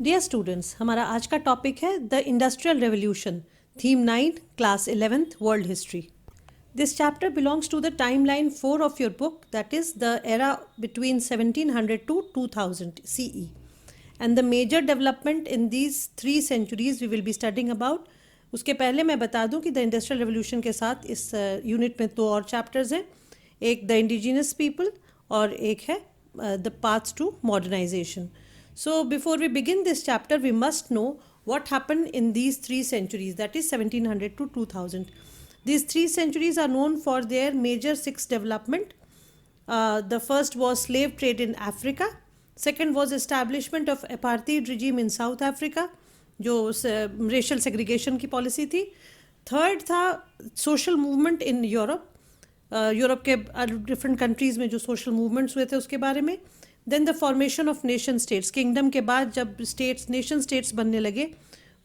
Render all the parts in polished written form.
Dear students, हमारा आज का टॉपिक है the industrial revolution, theme 9, class 11th, world history. This chapter belongs to the timeline 4 of your book, that is the era between 1700 to 2000 CE. And the major development in these 3 centuries we will be studying about. उसके पहले मैं बता दूं कि the industrial revolution के साथ इस unit में 2 और चैप्टर्स हैं. एक द इंडिजिनस पीपल और एक है the paths to modernisation. So before we begin this chapter, we must know what happened in these 3 centuries, that is 1700 to 2000. These 3 centuries are known for their major 6 development. The first was slave trade in Africa. Second was establishment of apartheid regime in South Africa, जो racial segregation की policy थी. Third था social movement in Europe. Europe के different countries में जो social movements हुए थे उसके बारे में. Then the formation of nation states, kingdom के बाद जब स्टेट्स नेशन स्टेट्स बनने लगे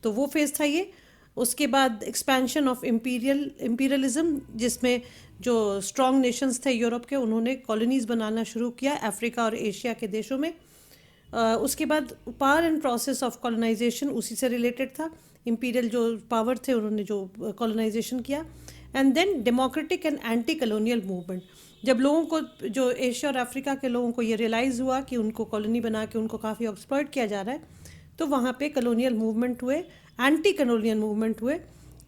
तो वो फेज़ था ये. उसके बाद एक्सपेंशन ऑफ इम्पीरियलिज्म, जिसमें जो स्ट्रॉन्ग नेशंस थे यूरोप के उन्होंने कॉलोनीज़ बनाना शुरू किया अफ्रीका और एशिया के देशों में. उसके बाद power and process of colonisation उसी से रिलेटेड था. इम्पीरियल जो पावर थे उन्होंने जो कॉलोनाइजेशन किया. And then democratic and anti colonial movement, जब लोगों को जो एशिया और अफ्रीका के लोगों को ये रियलाइज़ हुआ कि उनको कॉलोनी बना के उनको काफ़ी एक्सप्लॉइट किया जा रहा है, तो वहाँ पे कॉलोनियल मूवमेंट हुए, एंटी कॉलोनियल मूवमेंट हुए,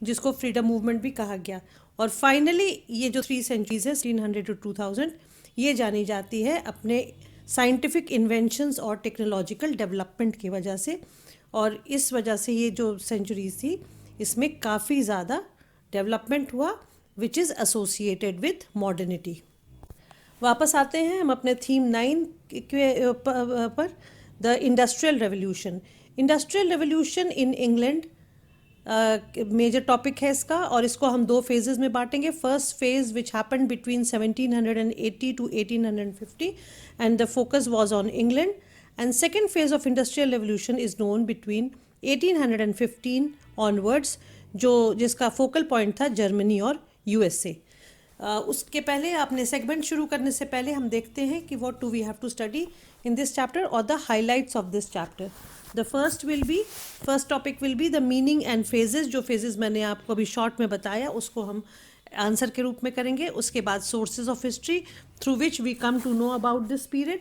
जिसको फ्रीडम मूवमेंट भी कहा गया. और फाइनली ये जो 3 सेंचुरीज है 1700 to 2000, ये जानी जाती है अपने साइंटिफिक इन्वेंशंस और टेक्नोलॉजिकल डेवलपमेंट की वजह से. और इस वजह से ये जो सेंचुरीज थी इसमें काफ़ी ज़्यादा डेवलपमेंट हुआ which is associated with modernity. वापस आते हैं हम अपने थीम 9 पर, the industrial revolution. Industrial revolution in England major topic है इसका, और इसको हम 2 फेजेस में बांटेंगे. First phase which happened between 1780 to 1850 and the focus was on England. And second phase of industrial revolution is known between 1815 onwards, जिसका focal point था Germany और यूएसए. उसके पहले अपने सेगमेंट शुरू करने से पहले हम देखते हैं कि what do we have to study in this chapter और the highlights of this chapter. The first topic will be the meaning and phases. जो फेजेस मैंने आपको अभी शॉर्ट में बताया उसको हम आंसर के रूप में करेंगे. उसके बाद sources of history through which we come to know about this period.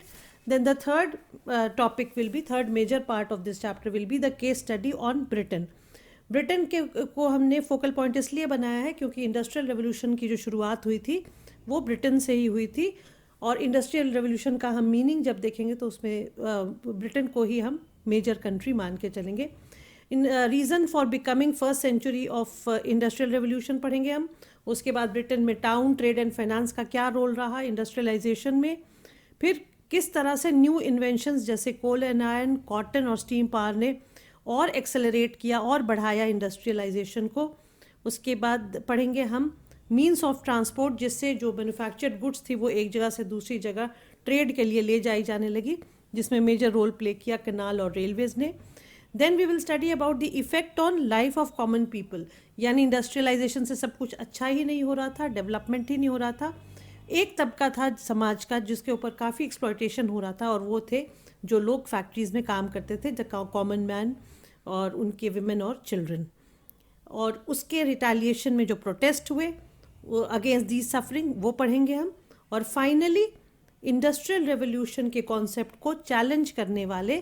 Then the third major part of this chapter will be the case study on Britain. Britain को हमने फोकल पॉइंट इसलिए बनाया है क्योंकि इंडस्ट्रियल रेवोल्यूशन की जो शुरुआत हुई थी वो ब्रिटेन से ही हुई थी. और इंडस्ट्रियल रेवोल्यूशन का हम मीनिंग जब देखेंगे तो उसमें ब्रिटेन को ही हम मेजर कंट्री मान के चलेंगे. इन reason for becoming first century of industrial revolution पढ़ेंगे हम. उसके बाद ब्रिटेन में टाउन, ट्रेड एंड फाइनेंस का क्या रोल रहा इंडस्ट्रियलाइजेशन में. फिर किस तरह से न्यू इन्वेंशंस जैसे कोल एंड आयरन, कॉटन और स्टीम पावर ने और एक्सेलरेट किया और बढ़ाया इंडस्ट्रियलाइजेशन को. उसके बाद पढ़ेंगे हम मीन्स ऑफ ट्रांसपोर्ट, जिससे जो मैन्युफैक्चर्ड गुड्स थी वो एक जगह से दूसरी जगह ट्रेड के लिए ले जाई जाने लगी, जिसमें मेजर रोल प्ले किया कैनाल और रेलवेज ने. Then we will study about the effect on life of common people, यानी इंडस्ट्रियलाइजेशन से सब कुछ अच्छा ही नहीं हो रहा था, डेवलपमेंट ही नहीं हो रहा था. एक तबका था समाज का जिसके ऊपर काफ़ी एक्सप्लॉयटेशन हो रहा था, और वो थे जो लोग फैक्ट्रीज़ में काम करते थे, द कॉमन मैन और उनके विमेन और चिल्ड्रन. और उसके रिटेलिएशन में जो प्रोटेस्ट हुए अगेंस्ट दी सफरिंग वो पढ़ेंगे हम. और फाइनली इंडस्ट्रियल रेवोल्यूशन के कॉन्सेप्ट को चैलेंज करने वाले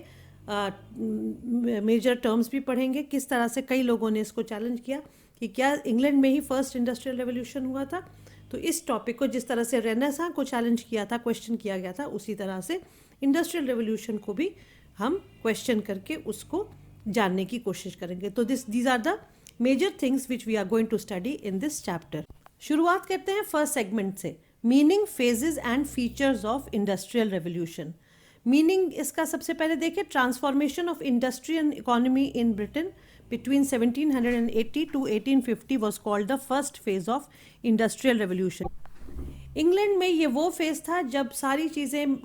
मेजर टर्म्स भी पढ़ेंगे. किस तरह से कई लोगों ने इसको चैलेंज किया कि क्या इंग्लैंड में ही फर्स्ट इंडस्ट्रियल रेवोल्यूशन हुआ था. तो इस टॉपिक को जिस तरह से रेनेसां को चैलेंज किया था, क्वेश्चन किया गया था, उसी तरह से इंडस्ट्रियल रेवोल्यूशन को भी हम क्वेश्चन करके उसको जानने की कोशिश करेंगे. तो these are the major things which we are going to study in this chapter. शुरुआत करते हैं फर्स्ट सेगमेंट से, meaning, phases and features of industrial revolution. Meaning इसका सबसे पहले देखें, transformation of industry and economy in Britain between 1780 to 1850 was called the first phase of industrial revolution. England में ये वो फेज़ था जब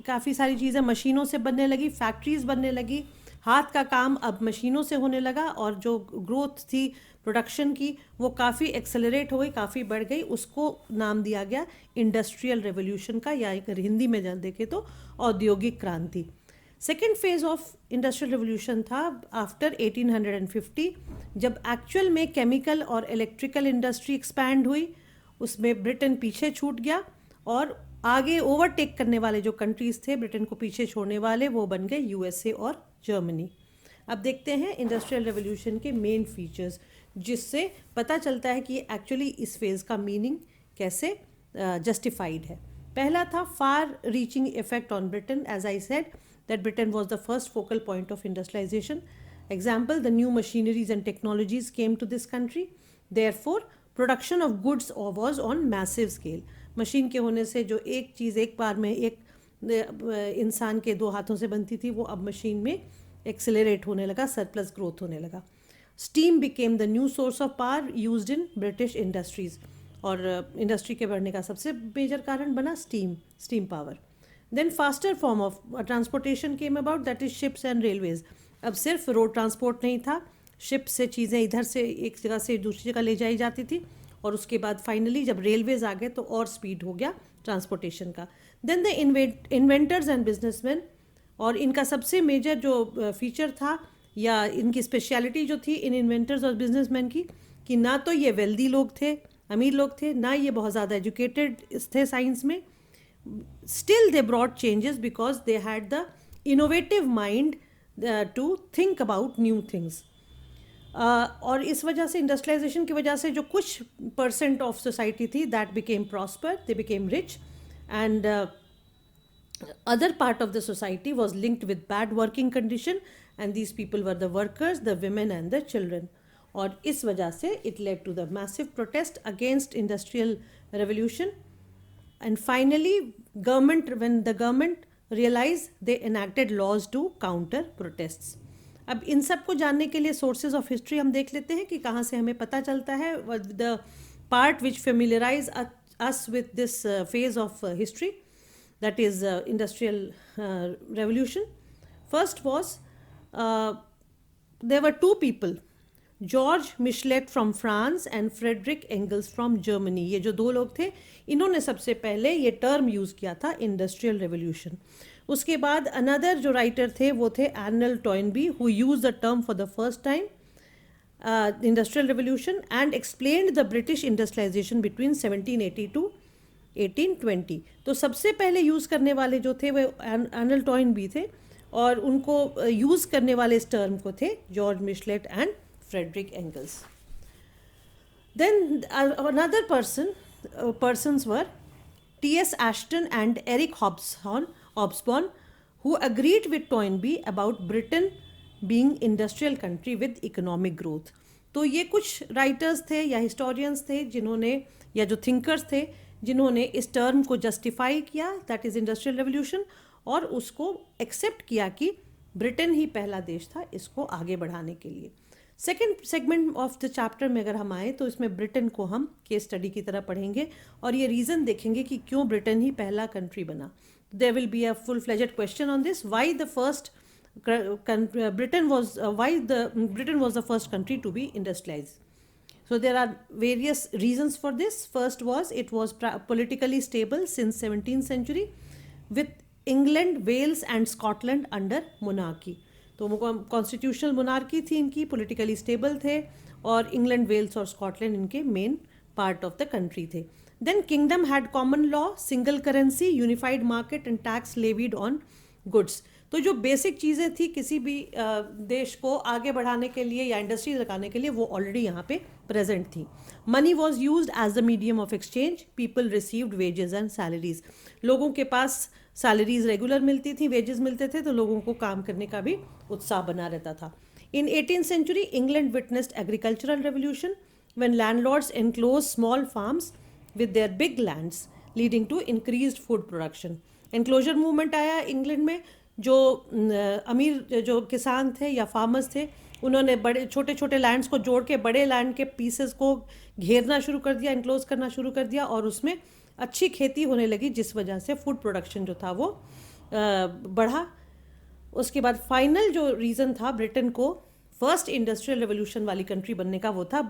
काफ़ी सारी चीज़ें मशीनों से बनने लगी, फैक्ट्रीज़ बनने लगी, हाथ का काम अब मशीनों से होने लगा, और जो ग्रोथ थी प्रोडक्शन की वो काफ़ी एक्सेलरेट हो गई, काफ़ी बढ़ गई. उसको नाम दिया गया इंडस्ट्रियल रेवोल्यूशन का, या अगर हिंदी में देखें तो औद्योगिक क्रांति. Second phase of industrial revolution था आफ्टर 1850, जब एक्चुअल में केमिकल और इलेक्ट्रिकल इंडस्ट्री एक्सपैंड हुई, उसमें ब्रिटेन पीछे छूट गया और आगे ओवरटेक करने वाले जो कंट्रीज थे ब्रिटेन को पीछे छोड़ने वाले, वो बन गए यूएसए और जर्मनी। अब देखते हैं इंडस्ट्रियल रेवोल्यूशन के मेन फीचर्स, जिससे पता चलता है कि एक्चुअली इस फेज का मीनिंग कैसे जस्टिफाइड है। पहला था far reaching effect on Britain, as I said that Britain was the first focal point of industrialization. Example, the new machineries and technologies came to this country. Therefore, production of goods was on massive scale. Machine के होने से जो एक चीज़ एक बार में एक इंसान के दो हाथों से बनती थी, वो अब मशीन में एक्सेलरेट होने लगा, सरप्लस ग्रोथ होने लगा। Steam became the new source of power used in British industries, और इंडस्ट्री के बढ़ने का सबसे मेजर कारण बना steam power. Then faster form of transportation came about, that is ships and railways. अब सिर्फ रोड ट्रांसपोर्ट नहीं था, शिप से चीज़ें इधर से एक जगह से दूसरी जगह ले जाई जाती थी, और उसके बाद फाइनली जब रेलवेज आ गए तो और स्पीड हो गया ट्रांसपोर्टेशन का। Then the inventors and businessmen, और इनका सबसे मेजर जो फीचर था या इनकी स्पेशलिटी जो थी इन इन्वेंटर्स और बिजनेसमैन की, कि ना तो ये वेल्दी लोग थे, अमीर लोग थे, ना ये बहुत ज़्यादा एजुकेटेड थे साइंस में। Still they brought changes because they had the innovative mind to think about new things. और इस वजह से इंडस्ट्रियलाइजेशन की वजह से जो कुछ परसेंट ऑफ सोसाइटी थी that became prosper, they became rich, and other part of the society was linked with bad working condition, and these people were the workers, the women and the children. और इस वजह से it led to the massive protest against industrial revolution. And finally, when the government realized, they enacted laws to counter protests. अब इन सब को जानने के लिए sources of history हम देख लेते हैं कि कहाँ से हमें पता चलता है। The part which familiarize us with this phase of history, that is industrial revolution. First was there were two people, George Michelet from France and Frederick Engels from Germany. ये जो दो लोग थे, इन्होंने सबसे पहले ये टर्म यूज़ किया था इंडस्ट्रियल रेवोल्यूशन। उसके बाद अनदर जो राइटर थे वो थे Arnold Toynbee, who use the term for the first time industrial revolution and explained the British industrialisation between 1780 to 1820। तो सबसे पहले यूज़ करने वाले जो थे वो आर्नल्ड टॉयनबी थे, और उनको यूज़ करने वाले इस टर्म को थे George Michelet and Frederick Engels. Then another persons were T.S. Ashton and Eric Hobsbawm, who agreed with Toynbee about Britain being industrial country with economic growth. तो ये कुछ राइटर्स थे या हिस्टोरियंस थे जिन्होंने, या जो थिंकर्स थे जिन्होंने इस टर्म को जस्टिफाई किया, दैट इज़ इंडस्ट्रियल रेवोल्यूशन, और उसको एक्सेप्ट किया कि ब्रिटेन ही पहला देश था इसको आगे बढ़ाने के लिए। Second segment of the chapter में अगर हम आए तो इसमें ब्रिटेन को हम केस स्टडी की तरह पढ़ेंगे और ये रीज़न देखेंगे कि क्यों ब्रिटेन ही पहला कंट्री बना। There will be a full fledged question on this, why the first Britain was the first country to be industrialized. So there are various reasons for this. First was it was politically stable since 17th century with England, Wales and Scotland under monarchy. तो constitutional monarchy थी इनकी, politically stable थे और England, Wales और Scotland इनके main part of the country थे. Then kingdom had common law, single currency, unified market and tax levied on goods. तो जो बेसिक चीज़ें थी किसी भी देश को आगे बढ़ाने के लिए या इंडस्ट्री लगाने के लिए वो ऑलरेडी यहाँ पे प्रेजेंट थी. Money was used as the medium of exchange, people received wages and salaries. लोगों के पास सैलरीज रेगुलर मिलती थी, वेजेस मिलते थे, तो लोगों को काम करने का भी उत्साह बना रहता था. इन 18th century, England witnessed agricultural revolution when landlords enclosed small farms with their big lands, leading to increased food production. Enclosure movement आया इंग्लैंड में. जो अमीर जो किसान थे या फार्मर्स थे उन्होंने बड़े छोटे छोटे लैंड्स को जोड़ के बड़े लैंड के पीसेस को घेरना शुरू कर दिया, इनक्लोज करना शुरू कर दिया और उसमें अच्छी खेती होने लगी, जिस वजह से फूड प्रोडक्शन जो था वो बढ़ा. उसके बाद फाइनल जो रीज़न था ब्रिटेन को फर्स्ट इंडस्ट्रियल रेवोल्यूशन वाली कंट्री बनने का, वो था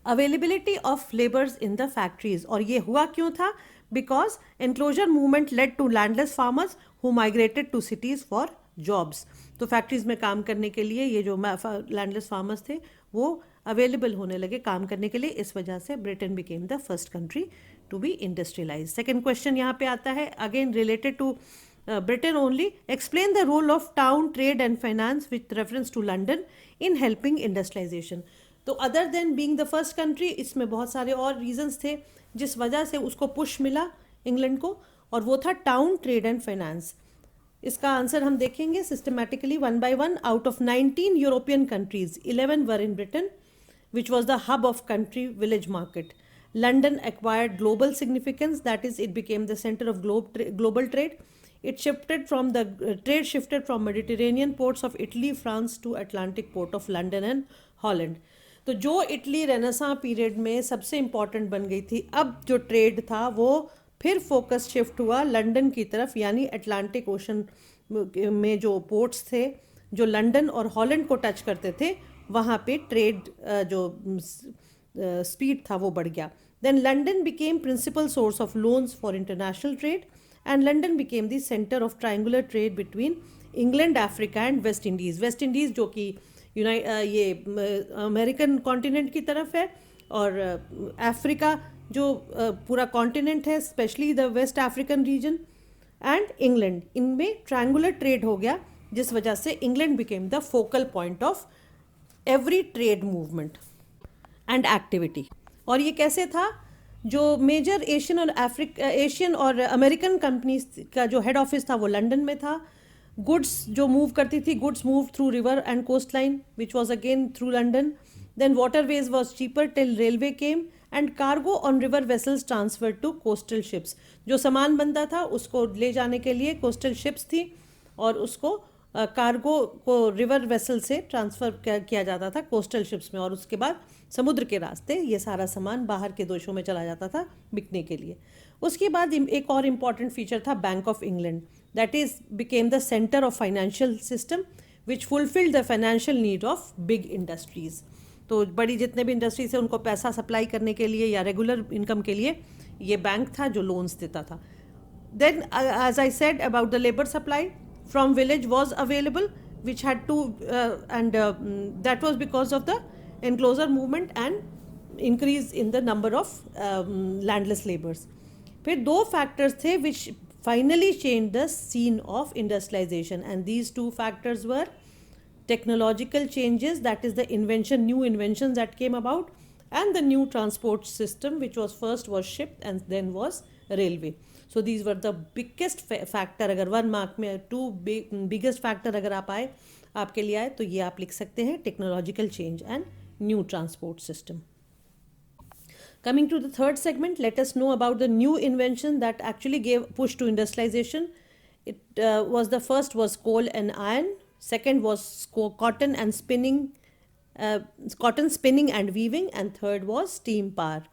availability of labours in the factories, और ये हुआ क्यों था? Because enclosure movement led to landless farmers who migrated to cities for jobs. तो फैक्ट्रीज में काम करने के लिए ये जो लैंडलेस फार्मर्स थे वो अवेलेबल होने लगे काम करने के लिए, इस वजह से Britain became the first country to be industrialise. Second question यहाँ पे आता है again related to Britain only. Explain the role of town, trade and finance with reference to London in helping industrialization. तो other than being the first country, इसमें बहुत सारे और reasons थे जिस वजह से उसको पुश मिला इंग्लैंड को, और वो था टाउन, ट्रेड एंड फाइनेंस। इसका आंसर हम देखेंगे systematically one by one. Out of 19 European countries 11 were in Britain which was the hub of country village market. London acquired global significance, that is it became the center of global trade. It shifted from the trade shifted from Mediterranean ports of Italy, France to Atlantic port of London and Holland. तो जो Italy renaissance period में सबसे important बन गई थी, अब जो trade था वो फिर फोकस शिफ्ट हुआ लंदन की तरफ, यानी अटलांटिक ओशन में जो पोर्ट्स थे जो लंदन और हॉलैंड को टच करते थे, वहाँ पे ट्रेड जो स्पीड था वो बढ़ गया। Then London became principal source of loans for international trade and London became the centre of triangular trade between England, Africa and West Indies. West Indies जो कि ये अमेरिकन कॉन्टिनेंट की तरफ है, और अफ्रीका जो पूरा कॉन्टिनेंट है, specially the West African region and England, इनमें ट्रायंगुलर ट्रेड हो गया, जिस वजह से England became the focal point of every trade movement and activity. और ये कैसे था? जो मेजर एशियन और अमेरिकन कंपनीज का जो हेड ऑफिस था वो लंदन में था। गुड्स जो मूव करती थी, goods move through river and coastline which was again through London. Then waterways was cheaper till railway came and cargo on river vessels transfer to coastal ships. जो सामान बनता था उसको ले जाने के लिए कोस्टल शिप्स थी, और उसको कार्गो को रिवर वेसल से ट्रांसफ़र किया जाता था कोस्टल शिप्स में, और उसके बाद समुद्र के रास्ते ये सारा सामान बाहर के देशों में चला जाता था बिकने के लिए। उसके बाद एक और इम्पॉर्टेंट फीचर था bank of England, that is became the centre of financial system which fulfilled the financial need of big industries. तो बड़ी जितने भी इंडस्ट्रीज है उनको पैसा सप्लाई करने के लिए या रेगुलर इनकम के लिए ये बैंक था जो लोन्स देता था। Then as I said about the labour supply from village was available, which had to and that was because of the enclosure movement and increase in the number of landless laborers. फिर दो factors थे which finally changed the scene of industrialization, and these two factors were technological changes, that is the new inventions that came about, and the new transport system, which was ship and then was railway. So these were the biggest factor. अगर one mark में to biggest factor अगर आप आए आपके लिए आए तो ये आप लिख सकते हैं, technological change and new transport system. Coming to the third segment, let us know about the new invention that actually gave push to industrialization. It was the first was coal and iron, second was cotton spinning and weaving, and third was steam power.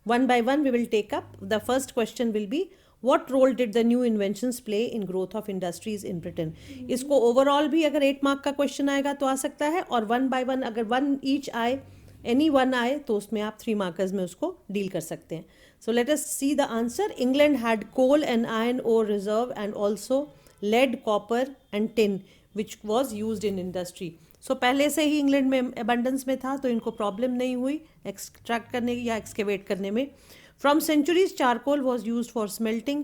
One by one we will take up. The first question will be, what role did the new inventions play in growth of industries in Britain? इसको overall भी अगर 8 mark का question आएगा तो आ सकता है, और one by one अगर वन ईच आए, एनी वन आए, तो उसमें आप 3 मार्कर्स में उसको डील कर सकते हैं। So let us see the answer. England had coal and iron ore reserve and also lead, copper and tin which was used in industry. So पहले से ही इंग्लैंड में अबंडेंस में था, तो इनको प्रॉब्लम नहीं हुई एक्सट्रैक्ट करने या एक्सकेवेट करने में। From centuries, charcoal was used for smelting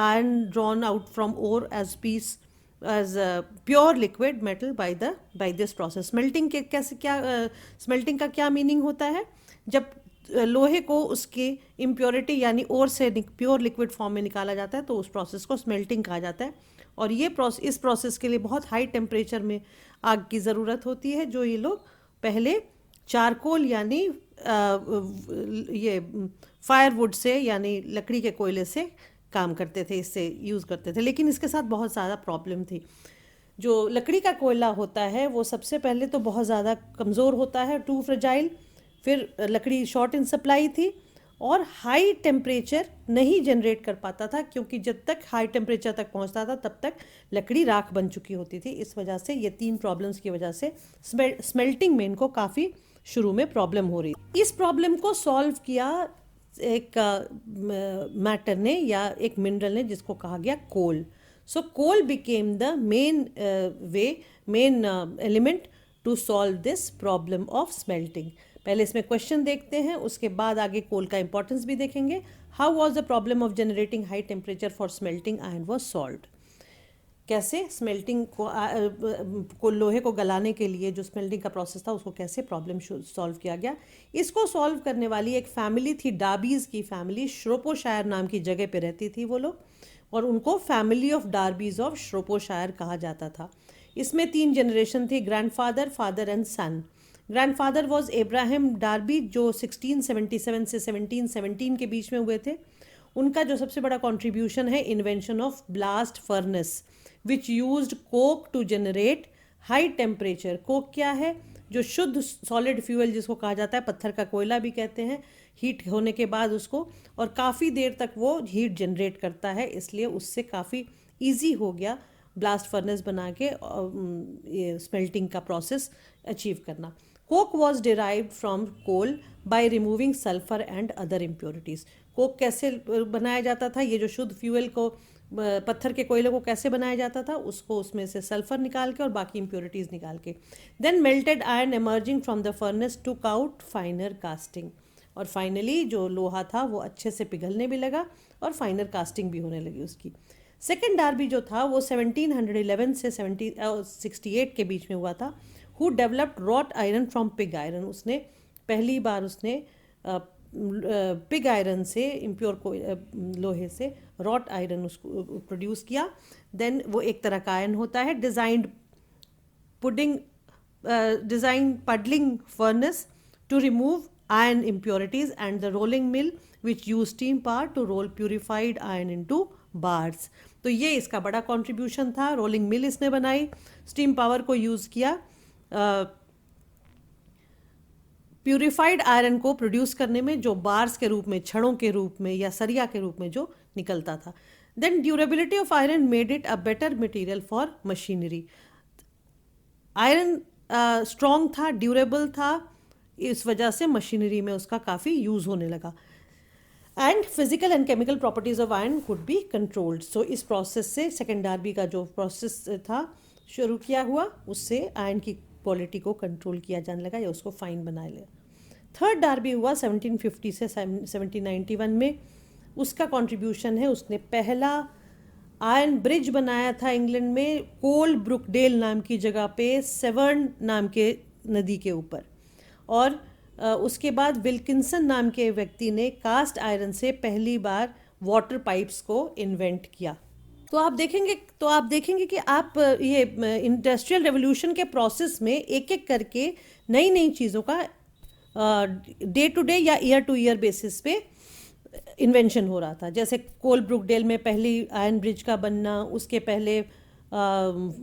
iron drawn out from ore as pure liquid metal by this process. Smelting के कैसे क्या smelting का क्या मीनिंग होता है? जब लोहे को उसके impurity यानी ओर से प्योर लिक्विड फॉर्म में निकाला जाता है तो उस प्रोसेस को स्मेल्टिंग कहा जाता है। और ये इस प्रोसेस के लिए बहुत हाई टेम्परेचर में आग की ज़रूरत होती है, जो ये लोग पहले चारकोल यानी ये फायरवुड से यानी लकड़ी के कोयले से काम करते थे, इससे यूज़ करते थे। लेकिन इसके साथ बहुत ज़्यादा प्रॉब्लम थी। जो लकड़ी का कोयला होता है वो सबसे पहले तो बहुत ज़्यादा कमज़ोर होता है, टू फ्रेजाइल, फिर लकड़ी शॉर्ट इन सप्लाई थी, और हाई टेम्परेचर नहीं जनरेट कर पाता था, क्योंकि जब तक हाई टेम्परेचर तक पहुंचता था तब तक लकड़ी राख बन चुकी होती थी। इस वजह से ये 3 प्रॉब्लम्स की वजह से स्मेल्टिंग में इनको काफ़ी शुरू में प्रॉब्लम हो रही। इस प्रॉब्लम को सॉल्व किया एक मैटर ने या एक मिनरल ने जिसको कहा गया coal. So coal became the main element to solve this problem of smelting. पहले इसमें क्वेश्चन देखते हैं, उसके बाद आगे कोल का इंपॉर्टेंस भी देखेंगे। How was the problem of generating high temperature for smelting iron was solved. कैसे स्मेल्टिंग को लोहे को गलाने के लिए जो स्मेल्टिंग का प्रोसेस था उसको कैसे प्रॉब्लम सॉल्व किया गया। इसको सॉल्व करने वाली एक फैमिली थी, डार्बीज की फैमिली। श्रोपोशायर नाम की जगह पे रहती थी वो लोग, और उनको family of Darbys of Shropshire कहा जाता था। इसमें 3 जनरेशन थी, grandfather, father and son. Grandfather was Abraham Darby, जो 1677 से 1717 के बीच में हुए थे। उनका जो सबसे बड़ा कंट्रीब्यूशन है invention of blast furnace which used coke to generate high temperature. Coke क्या है? जो शुद्ध सॉलिड फ्यूल जिसको कहा जाता है, पत्थर का कोयला भी कहते हैं, हीट होने के बाद उसको, और काफ़ी देर तक वो हीट जनरेट करता है, इसलिए उससे काफ़ी इजी हो गया ब्लास्ट फर्नेस बना के ये स्मेल्टिंग का प्रोसेस अचीव करना। Coke was derived from coal by removing sulphur and other impurities. Coke कैसे बनाया जाता था? ये जो शुद्ध फ्यूल को, पत्थर के कोयले को कैसे बनाया जाता था, उसको उसमें से सल्फर निकाल के और बाकी इम्प्योरिटीज़ निकाल के। Then melted iron emerging from the furnace took out finer casting. और फाइनली जो लोहा था वो अच्छे से पिघलने भी लगा और फाइनर कास्टिंग भी होने लगी उसकी। सेकेंड डार्बी जो था वो 1711 से 1768 के बीच में हुआ था। Who developed wrought iron from pig iron. उसने पहली बार उसने पिग आयरन से, इम्प्योर को लोहे से रॉट आयरन उसको प्रोड्यूस किया। देन वो एक तरह का आयरन होता है। Design puddling furnace to remove iron impurities and the rolling mill which use steam power to roll purified iron into bars। तो ये इसका बड़ा कंट्रीब्यूशन था। रोलिंग मिल इसने बनाई, स्टीम पावर को यूज़ किया प्यूरिफाइड आयरन को प्रोड्यूस करने में, जो बार्स के रूप में, छड़ों के रूप में या सरिया के रूप में जो निकलता था। देन durability of iron made it a better material for machinery. Iron strong था, ड्यूरेबल था, इस वजह से मशीनरी में उसका काफ़ी यूज़ होने लगा। And physical and chemical properties of iron could be controlled. So इस प्रोसेस से सेकेंड डार्बी का जो प्रोसेस था शुरू किया हुआ, उससे आयरन की क्वालिटी को कंट्रोल किया जाने लगा या उसको फाइन बनाया गया। थर्ड डार्बी हुआ 1750 से 1791 में। उसका कंट्रीब्यूशन है, उसने पहला आयरन ब्रिज बनाया था इंग्लैंड में, कोल ब्रुकडेल नाम की जगह पे, सेवर्न नाम के नदी के ऊपर। और उसके बाद विल्किंसन नाम के व्यक्ति ने कास्ट आयरन से पहली बार वाटर पाइप्स को इन्वेंट किया। तो आप देखेंगे कि आप ये इंडस्ट्रियल रेवोल्यूशन के प्रोसेस में एक एक करके नई नई चीज़ों का डे टू डे या ईयर टू ईयर बेसिस पे इन्वेंशन हो रहा था। जैसे कोल ब्रुकडेल में पहली आयरन ब्रिज का बनना, उसके पहले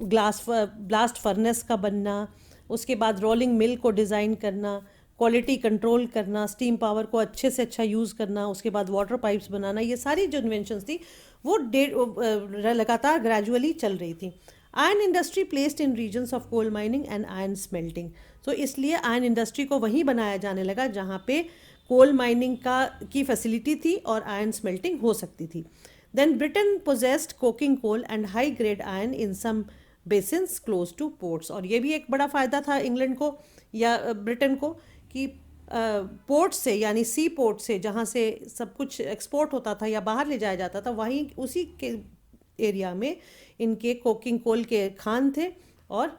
ब्लास्ट फर्नेस का बनना, उसके बाद रोलिंग मिल को डिज़ाइन करना, क्वालिटी कंट्रोल करना, स्टीम पावर को अच्छे से अच्छा यूज़ करना, उसके बाद वाटर पाइप्स बनाना, ये सारी जो इन्वेंशंस थी वो लगातार ग्रेजुअली चल रही थी। Iron industry placed in regions of coal mining and iron smelting. So इसलिए आयरन इंडस्ट्री को वहीं बनाया जाने लगा जहाँ पे कोल माइनिंग की फैसिलिटी थी और आयरन स्मेल्टिंग हो सकती थी। Then Britain possessed coking coal and high grade iron in some basins close to ports. और ये भी एक बड़ा फ़ायदा था इंग्लैंड को या ब्रिटेन को कि पोर्ट से, यानी सी पोर्ट से, जहाँ से सब कुछ एक्सपोर्ट होता था या बाहर ले जाया जाता था, वहीं उसी के एरिया में इनके कोकिंग कोल के खान थे और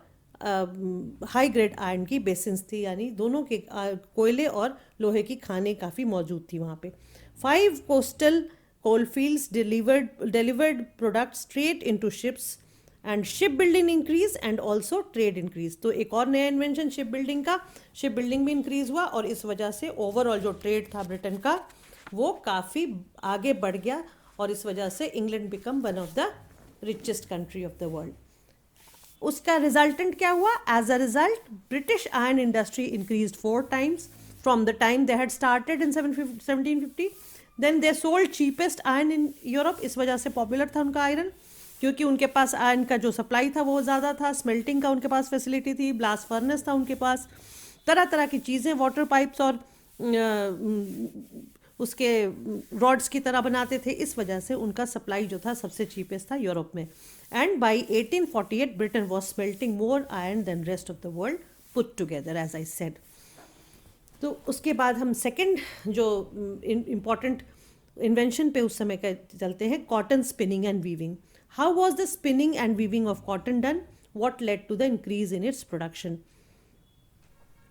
हाई ग्रेड आयरन की बेसिन्स थी, यानी दोनों के कोयले और लोहे की खानें काफ़ी मौजूद थी वहाँ पे। 5 coastal coal fields delivered product straight into ships and ship building increase and also trade increase. तो एक और नया इन्वेंशन शिप बिल्डिंग भी इंक्रीज हुआ और इस वजह से ओवरऑल जो ट्रेड था ब्रिटेन का वो काफ़ी आगे बढ़ गया और इस वजह से England become one of the richest country of the world. उसका रिजल्टेंट क्या हुआ? As a result British iron industry increased 4 times from the time they had started in 1750। Then they sold cheapest iron in Europe. इस वजह से popular था उनका iron, क्योंकि उनके पास आयरन का जो सप्लाई था वो ज़्यादा था, स्मेल्टिंग का उनके पास फैसिलिटी थी, ब्लास्ट फर्नेस था उनके पास, तरह तरह की चीज़ें वाटर पाइप्स और उसके रॉड्स की तरह बनाते थे, इस वजह से उनका सप्लाई जो था सबसे चीपेस्ट था यूरोप में। And by 1848 Britain was smelting more iron than rest of the world put together, as I said. तो उसके बाद हम सेकंड जो इम्पॉर्टेंट इन्वेंशन पे उस समय का चलते हैं, cotton spinning and weaving. How was the spinning and weaving of cotton done? What led to the increase in its production?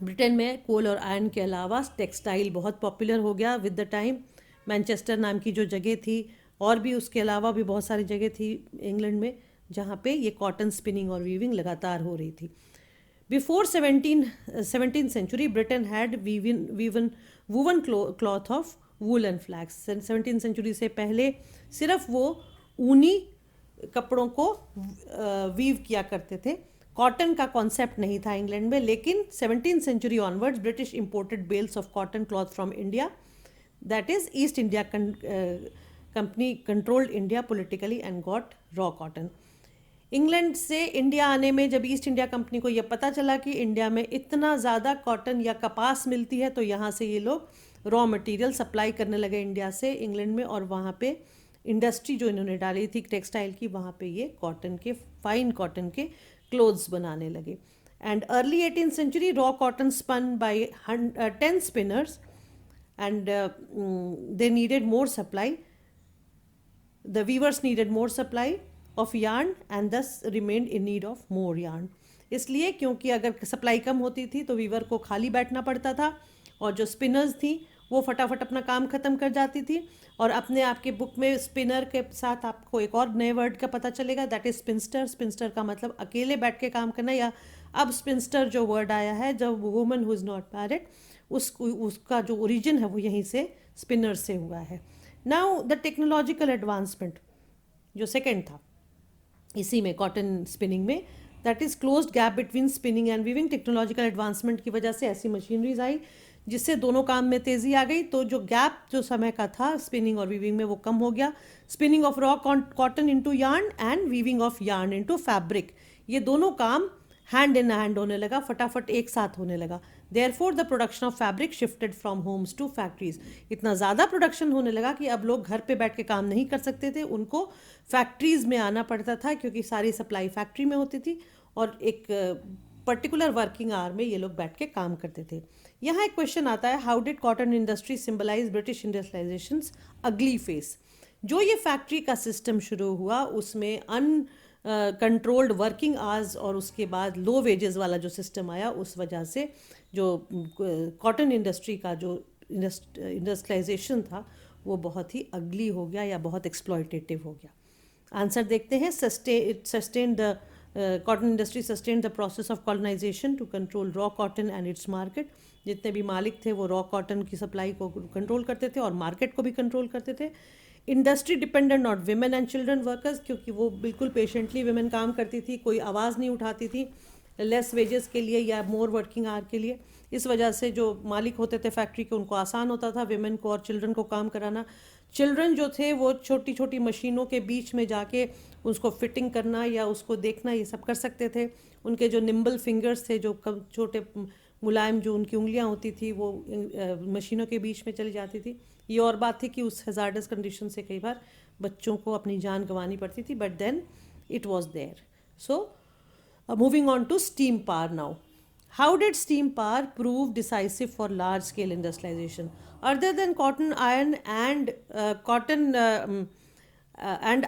Britain में कोल और आयरन के अलावा टेक्सटाइल बहुत पॉपुलर हो गया विद द टाइम। मैनचेस्टर नाम की जो जगह थी, और भी उसके अलावा भी बहुत सारी जगह थी इंग्लैंड में जहाँ पे ये कॉटन स्पिनिंग और वीविंग लगातार हो रही थी। Before 17th century Britain had woven cloth of wool and flax. 17th century से पहले सिर्फ वो ऊनी कपड़ों को वीव किया करते थे, कॉटन का कॉन्सेप्ट नहीं था इंग्लैंड में। लेकिन 17th century onwards British imported bales of cotton cloth from India, that is East India Company controlled India politically and got raw cotton. England से इंडिया आने में जब ईस्ट इंडिया कंपनी को यह पता चला कि इंडिया में इतना ज़्यादा कॉटन या कपास मिलती है, तो यहाँ से ये लोग रॉ मटेरियल सप्लाई करने लगे इंडिया से इंग्लैंड में, और वहाँ पे इंडस्ट्री जो इन्होंने डाली थी टेक्सटाइल की, वहाँ पे ये कॉटन के, फाइन कॉटन के क्लोथ्स बनाने लगे। And early 18th century raw cotton spun by 10 spinners and they needed more supply, the weavers needed more supply of yarn and this remained in need of more yarn. इसलिए क्योंकि अगर supply कम होती थी तो Weaver को खाली बैठना पड़ता था, और जो स्पिनर्स थी वो फटाफट अपना काम ख़त्म कर जाती थी। और अपने आपके बुक में स्पिनर के साथ आपको एक और नए वर्ड का पता चलेगा, दैट इज स्पिंस्टर। स्पिंस्टर का मतलब अकेले बैठ के काम करना, या अब स्पिंस्टर जो वर्ड आया है, जब woman who is not married, उसका जो ओरिजिन है वो यहीं से स्पिनर से हुआ है। नाउ द टेक्नोलॉजिकल एडवांसमेंट जो सेकेंड था इसी में कॉटन स्पिनिंग में, that is closed gap between spinning and weaving. Technological advancement की वजह से ऐसी मशीनरीज आई जिससे दोनों काम में तेज़ी आ गई, तो जो गैप जो समय का था स्पिनिंग और वीविंग में वो कम हो गया। Spinning of raw cotton into yarn and weaving of yarn into fabric, ये दोनों काम हैंड इन हैंड होने लगा, फटाफट एक साथ होने लगा। Therefore the production of fabric shifted from homes to factories. इतना ज़्यादा प्रोडक्शन होने लगा कि अब लोग घर पे बैठ के काम नहीं कर सकते थे, उनको फैक्ट्रीज़ में आना पड़ता था, क्योंकि सारी सप्लाई फैक्ट्री में होती थी और एक पर्टिकुलर वर्किंग आवर में ये लोग बैठ के काम करते थे। यहाँ एक क्वेश्चन आता है, how did cotton industry symbolise British industrialisations early phase? जो ये फैक्ट्री का सिस्टम शुरू हुआ उसमें कंट्रोल्ड वर्किंग आवर्स और उसके बाद लो वेजेस वाला जो सिस्टम आया, उस वजह से जो कॉटन इंडस्ट्री का जो इंडस्ट्रियलाइजेशन था वो बहुत ही अगली हो गया या बहुत एक्सप्लॉयटेटिव हो गया। आंसर देखते हैं, sustain the cotton industry sustain the process of colonisation to control raw cotton and its market. जितने भी मालिक थे वो रॉ कॉटन की सप्लाई को कंट्रोल करते थे और मार्केट को भी कंट्रोल करते थे। Industry dependent not women and children workers, क्योंकि वो बिल्कुल पेशेंटली विमेन काम करती थी, कोई आवाज़ नहीं उठाती थी लेस वेजेस के लिए या मोर वर्किंग आवर के लिए। इस वजह से जो मालिक होते थे फैक्ट्री के, उनको आसान होता था विमेन को और चिल्ड्रन को काम कराना। चिल्ड्रन जो थे वो छोटी छोटी मशीनों के बीच में जाके उसको फिटिंग करना या उसको देखना, ये सब कर सकते थे। उनके जो निम्बल फिंगर्स थे, जो छोटे मुलायम जो उनकी उंगलियां होती थी, वो मशीनों के बीच में चली जाती थी। ये और बात थी कि उस हजार्डस कंडीशन से कई बार बच्चों को अपनी जान गंवानी पड़ती थी, but then it was there. So moving on to steam power now. How did steam power prove decisive for large-scale industrialization? Other than cotton, iron, and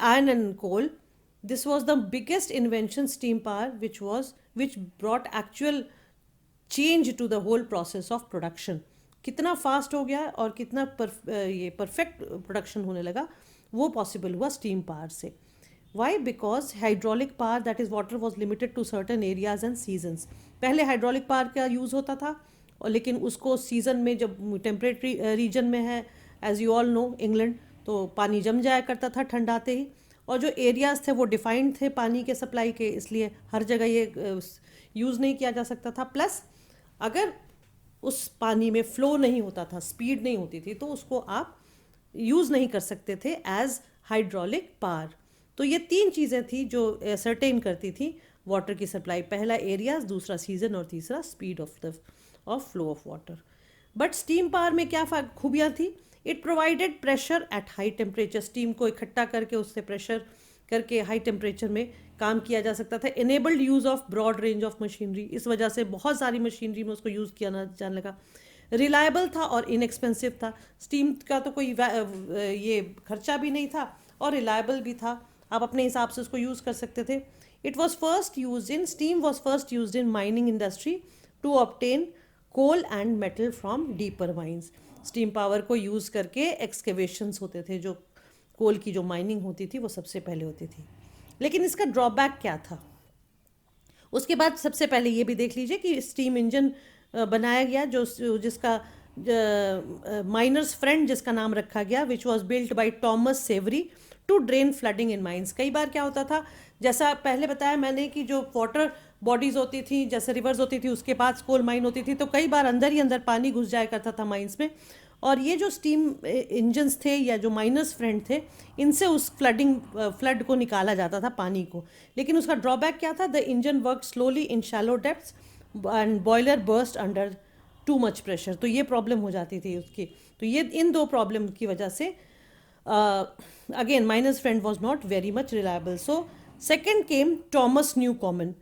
iron and coal, this was the biggest invention, steam power, which brought actual change to the whole process of production. कितना fast हो गया और कितना ये perfect production होने लगा, वो possible हुआ स्टीम पावर से। Why? Because hydraulic power, that is water, was limited to certain areas and seasons. पहले हाइड्रोलिक पावर का यूज़ होता था, और लेकिन उसको सीज़न में, जब टेम्परेट रीजन में है, as you all know England, तो पानी जम जाया करता था ठंड आते ही, और जो एरियाज थे वो डिफाइंड थे पानी के सप्लाई के, इसलिए हर जगह ये यूज़ नहीं किया जा सकता था। प्लस अगर उस पानी में फ्लो नहीं होता था, स्पीड नहीं होती थी, तो उसको आप यूज़ नहीं कर सकते थे एज हाइड्रोलिक पावर। तो ये तीन चीज़ें थी जो सर्टेन करती थी वाटर की सप्लाई। पहला एरियाज, दूसरा सीजन और तीसरा speed of the of flow of water. But steam power में क्या खूबियाँ थी? It provided pressure at high temperature. Steam को इकट्ठा करके उससे प्रेशर करके हाई टेम्परेचर में काम किया जा सकता था. Enabled use of broad range of machinery. इस वजह से बहुत सारी मशीनरी में उसको यूज़ किया जाने लगा. रिलायबल था और इनएक्सपेंसिव था. स्टीम का तो कोई ये खर्चा भी नहीं था और रिलायबल भी था. आप अपने हिसाब से उसको यूज़ कर सकते थे. It was first use in steam was first use in mining industry to obtain coal and metal from deeper mines. Steam power को यूज़ करके एक्सकेवेशंस होते थे. जो कोल की जो माइनिंग होती थी वो सबसे पहले होती थी. लेकिन इसका ड्रॉबैक क्या था? उसके बाद सबसे पहले ये भी देख लीजिए कि स्टीम इंजन बनाया गया जो जिसका माइनर्स फ्रेंड जिसका नाम रखा गया, which was built by Thomas Savery to drain flooding in mines. कई बार क्या होता था, जैसा पहले बताया मैंने कि जो वाटर बॉडीज़ होती थी, जैसे रिवर्स होती थी, उसके पास कोल माइन होती थी, तो कई बार अंदर ही अंदर पानी घुस जाया करता था माइंस में. और ये जो स्टीम इंजन्स थे या जो माइनर्स फ्रेंड थे, इनसे उस फ्लड को निकाला जाता था पानी को. लेकिन उसका ड्रॉबैक क्या था? The engine work slowly in shallow depths and boiler burst under too much pressure. तो ये प्रॉब्लम हो जाती थी उसकी. तो ये इन दो प्रॉब्लम की वजह से again miners friend was not very much reliable. So second came Thomas Newcomen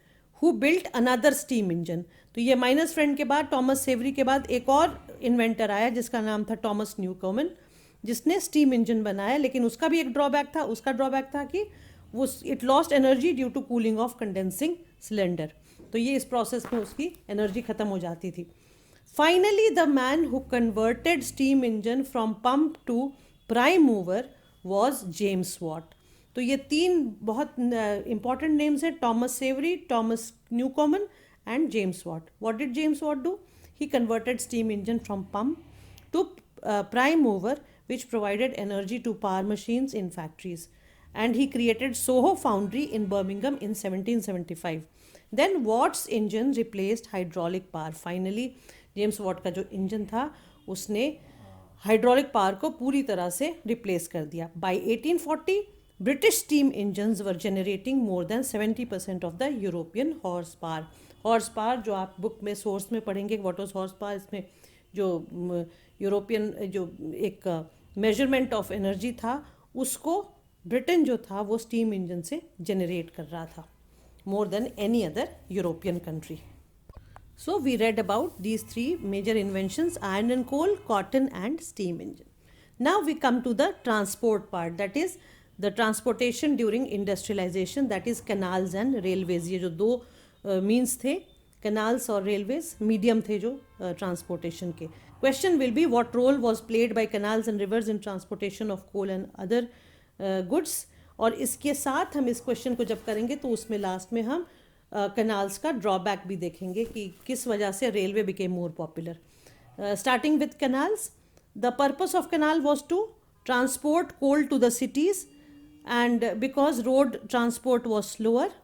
who built another steam engine. तो ये माइनर्स फ्रेंड के बाद, टॉमस सेवरी के बाद एक और इन्वेंटर आया जिसका नाम था टॉमस न्यू कॉमन, जिसने स्टीम इंजन बनाया. लेकिन उसका भी एक ड्रॉबैक था. उसका ड्रॉबैक था कि वो it lost energy due to cooling of condensing cylinder. तो ये इस प्रोसेस में उसकी एनर्जी ख़त्म हो जाती थी. Finally the man who converted steam engine from pump to prime mover was James Watt. तो ये तीन बहुत इंपॉर्टेंट नेम्स हैं: Thomas Savery, Thomas Newcomen and James Watt. What did James Watt do? He converted steam engine from pump to prime mover, which provided energy to power machines in factories. And he created Soho Foundry in Birmingham in 1775. Then Watt's engine replaced hydraulic power. Finally, James Watt का जो engine था उसने hydraulic power को पूरी तरह से replace कर दिया. By 1840, British steam engines were generating more than 70% of the European horsepower. Horse power जो आप बुक में सोर्स में पढ़ेंगे व्हाट वाज हॉर्स पावर, इसमें जो यूरोपियन जो एक मेजरमेंट ऑफ एनर्जी था उसको ब्रिटेन जो था वो स्टीम इंजन से जनरेट कर रहा था more than any other European country. So we read about these three major inventions: iron and coal, cotton and steam engine. Now we come to the transport part, that is the transportation during industrialisation, that is canals and railways. ये जो दो means थे, canals और railways medium थे जो transportation के. Question will be what role was played by canals and rivers in transportation of coal and other goods. और इसके साथ हम इस क्वेश्चन को जब करेंगे तो उसमें लास्ट में हम कैनाल्स का ड्रॉबैक भी देखेंगे कि किस वजह से railway became more popular. Starting with canals, the purpose of canal was to transport coal to the cities and because road transport was slower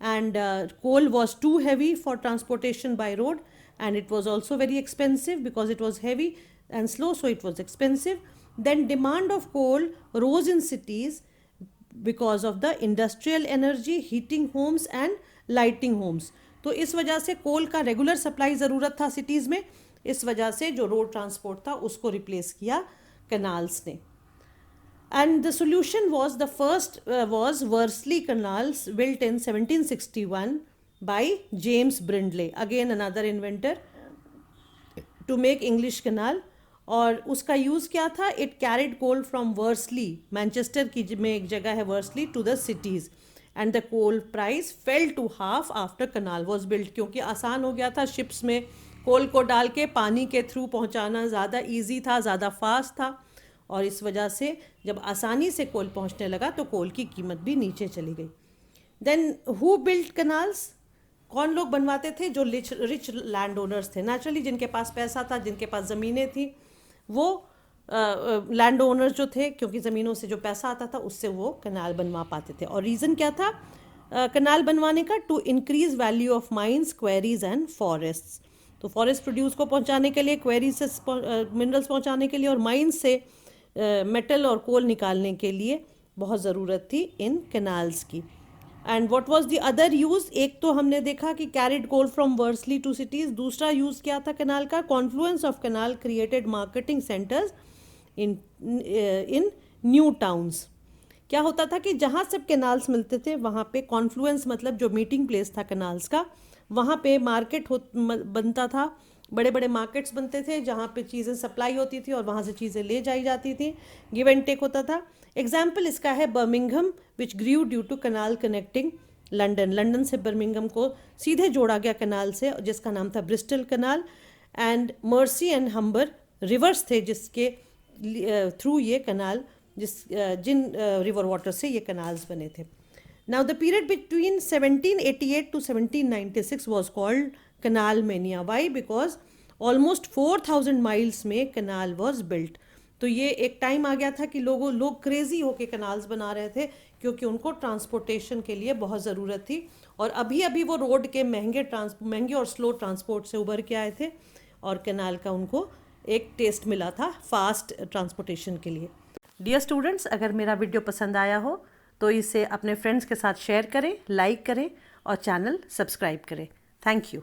and coal was too heavy for transportation by road, and it was also very expensive because it was heavy and slow, so it was expensive. Then demand of coal rose in cities because of the industrial energy, heating homes and lighting homes. तो इस वजह से कोल का regular supply ज़रूरत था cities में. इस वजह से जो रोड ट्रांसपोर्ट था उसको रिप्लेस किया कैनाल्स ने. And the solution was the first was Worsley Canals built in 1761 by James Brindley, again another inventor, to make English canal. और उसका यूज़ क्या था? It carried coal from Worsley, Manchester की में एक जगह है Worsley, to the cities, and the coal price fell to half after canal was built. क्योंकि आसान हो गया था शिप्स में कोल को डाल के पानी के थ्रू पहुंचाना, ज़्यादा इजी था, ज़्यादा फास्ट था. और इस वजह से जब आसानी से कोल पहुंचने लगा तो कोल की कीमत भी नीचे चली गई. Then who built canals? कौन लोग बनवाते थे? जो रिच लैंड ओनर्स थे, नेचुरली जिनके पास पैसा था, जिनके पास ज़मीनें थी, वो लैंड ओनर्स जो थे, क्योंकि ज़मीनों से जो पैसा आता था उससे वो कनाल बनवा पाते थे. और रीज़न क्या था कनाल बनवाने का? To increase value of mines, quarries and forests. तो फॉरेस्ट प्रोड्यूस को पहुंचाने के लिए, क्वेरीज से मिनरल्स पहुंचाने के लिए, और माइंस से मेटल और कोल निकालने के लिए बहुत ज़रूरत थी इन कैनाल्स की. And what was the other use? एक तो हमने देखा कि carried coal from Worsley to cities, दूसरा यूज क्या था कैनाल का? Confluence of canal created marketing centres in new towns. क्या होता था कि जहाँ सब कैनाल्स मिलते थे वहाँ पे कॉन्फ्लुएंस मतलब जो मीटिंग प्लेस था कैनाल्स का, वहाँ पे मार्केट बनता था, बड़े बड़े मार्केट्स बनते थे जहाँ पे चीज़ें सप्लाई होती थी और वहाँ से चीज़ें ले जाई जाती थी, गिव एंड टेक होता था। एग्जाम्पल इसका है Birmingham which grew due to canal connecting London. London से बर्मिंघम को सीधे जोड़ा गया कनाल से जिसका नाम था Bristol canal. And Mersey and Humber rivers थे जिसके थ्रू ये कनाल जिन रिवर वाटर से ये कनाल्स बने थे। Now the period between 1788 to 1796 was called canal mania. Why? Because almost 4000 miles में कनाल was built. तो ये एक टाइम आ गया था कि लोग क्रेजी होके कनाल्स बना रहे थे क्योंकि उनको ट्रांसपोर्टेशन के लिए बहुत ज़रूरत थी, और अभी अभी वो रोड के महंगे और स्लो ट्रांसपोर्ट से उभर के आए थे और कनाल का उनको एक टेस्ट मिला था फास्ट ट्रांसपोर्टेशन के लिए। डियर स्टूडेंट्स, अगर मेरा वीडियो पसंद आया हो तो इसे अपने फ्रेंड्स के साथ शेयर करें, लाइक करें और चैनल सब्सक्राइब करें। Thank you.